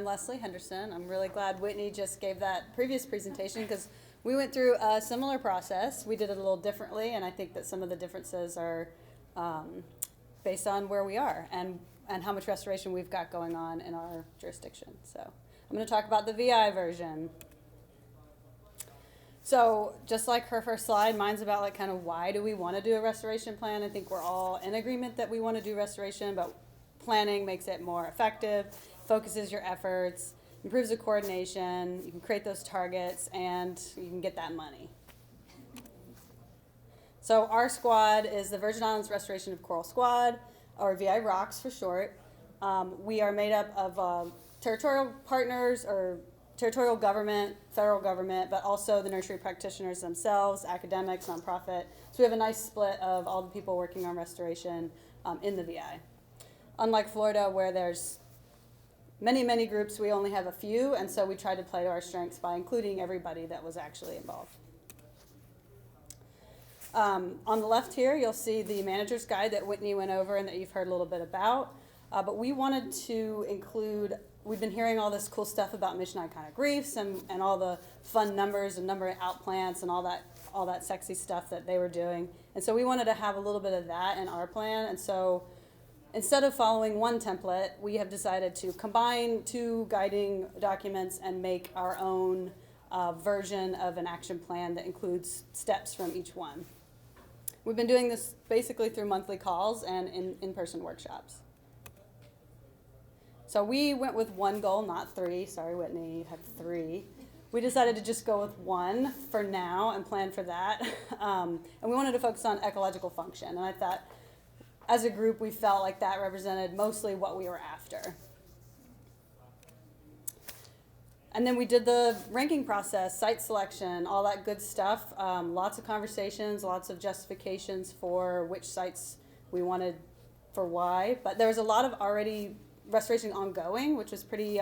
I'm Leslie Henderson. I'm really glad Whitney just gave that previous presentation because we went through a similar process. We did it a little differently, and I think that some of the differences are based on where we are and how much restoration we've got going on in our jurisdiction. So I'm going to talk about the VI version. So just like her first slide, mine's about like kind of why do we want to do a restoration plan. I think we're all in agreement that we want to do restoration, but planning makes it more effective, focuses your efforts, improves the coordination, you can create those targets, and you can get that money. So our squad is the Virgin Islands Restoration of Coral Squad, or VI ROCKS for short. We are made up of territorial partners or territorial government, federal government, but also the nursery practitioners themselves, academics, nonprofit. So we have a nice split of all the people working on restoration in the VI. Unlike Florida, where there's many, many groups, we only have a few, and so we tried to play to our strengths by including everybody that was actually involved. On the left here, you'll see the manager's guide that Whitney went over and that you've heard a little bit about. But we wanted to include, we've been hearing all this cool stuff about mission iconic reefs and all the fun numbers and number of outplants and all that sexy stuff that they were doing. And so we wanted to have a little bit of that in our plan. And so instead of following one template, we have decided to combine two guiding documents and make our own version of an action plan that includes steps from each one. We've been doing this basically through monthly calls and in-person workshops. So we went with one goal, not three. Sorry, Whitney, you had three. We decided to just go with one for now and plan for that. And we wanted to focus on ecological function. And I thought, as a group, we felt like that represented mostly what we were after. And then we did the ranking process, site selection, all that good stuff. Lots of conversations, lots of justifications for which sites we wanted for why. But there was a lot of already restoration ongoing, which was pretty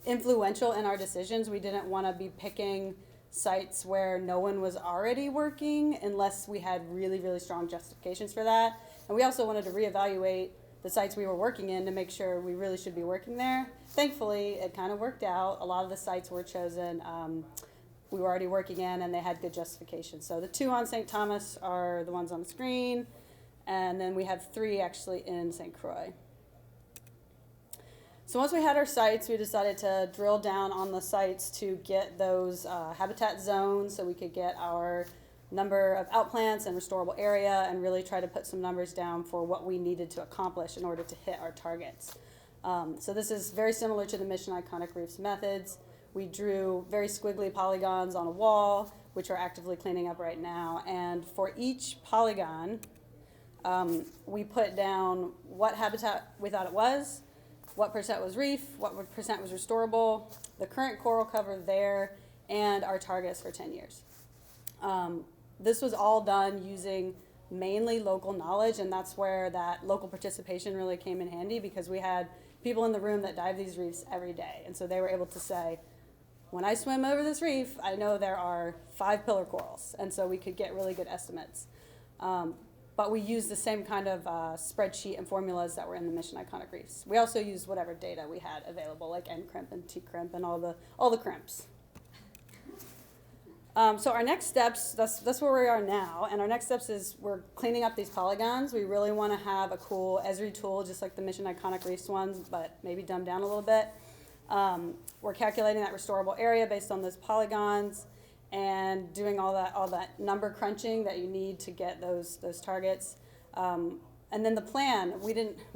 influential in our decisions. We didn't want to be picking sites where no one was already working unless we had really, really strong justifications for that. And we also wanted to reevaluate the sites we were working in to make sure we really should be working there. Thankfully, it kind of worked out. A lot of the sites were chosen we were already working in, and they had good justification. So the two on St. Thomas are the ones on the screen, and then we have three actually in St. Croix. So once we had our sites, we decided to drill down on the sites to get those habitat zones so we could get our number of outplants and restorable area and really try to put some numbers down for what we needed to accomplish in order to hit our targets. So this is very similar to the Mission Iconic Reefs methods. We drew very squiggly polygons on a wall, which we're actively cleaning up right now. And for each polygon, we put down what habitat we thought it was, what percent was reef, what percent was restorable, the current coral cover there, and our targets for 10 years. This was all done using mainly local knowledge, and that's where that local participation really came in handy because we had people in the room that dive these reefs every day. And so they were able to say, when I swim over this reef, I know there are 5 pillar corals. And so we could get really good estimates. But we used the same kind of spreadsheet and formulas that were in the Mission Iconic Reefs. We also used whatever data we had available, like N-crimp and T-crimp and all the crimps. So our next steps, that's where we are now, and our next steps is we're cleaning up these polygons. We really want to have a cool Esri tool, just like the Mission Iconic Reefs ones, but maybe dumbed down a little bit. We're calculating that restorable area based on those polygons and doing all that number crunching that you need to get those targets. And then the plan, we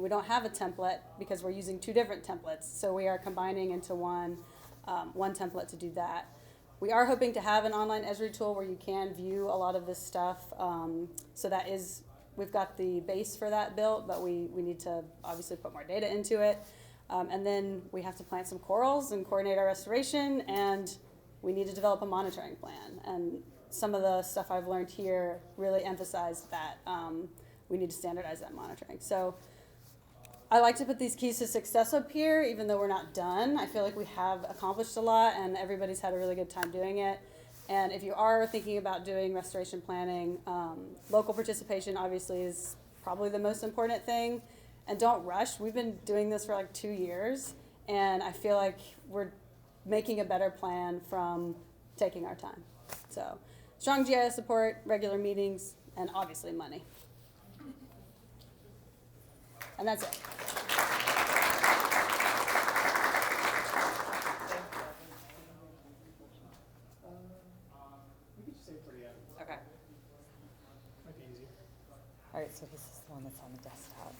don't have a template because we're using 2 different templates, so we are combining into one template to do that. We are hoping to have an online Esri tool where you can view a lot of this stuff. So that is, we've got the base for that built, but we need to obviously put more data into it. And then we have to plant some corals and coordinate our restoration, and we need to develop a monitoring plan. And some of the stuff I've learned here really emphasized that we need to standardize that monitoring. So I like to put these keys to success up here, even though we're not done. I feel like we have accomplished a lot, and everybody's had a really good time doing it. And if you are thinking about doing restoration planning, local participation obviously is probably the most important thing. And don't rush. We've been doing this for like 2 years, And I feel like we're making a better plan from taking our time. So strong GIS support, regular meetings, and obviously money. And that's it. We could just say for the end. Okay. Might be easier. All right, so this is the one that's on the desktop.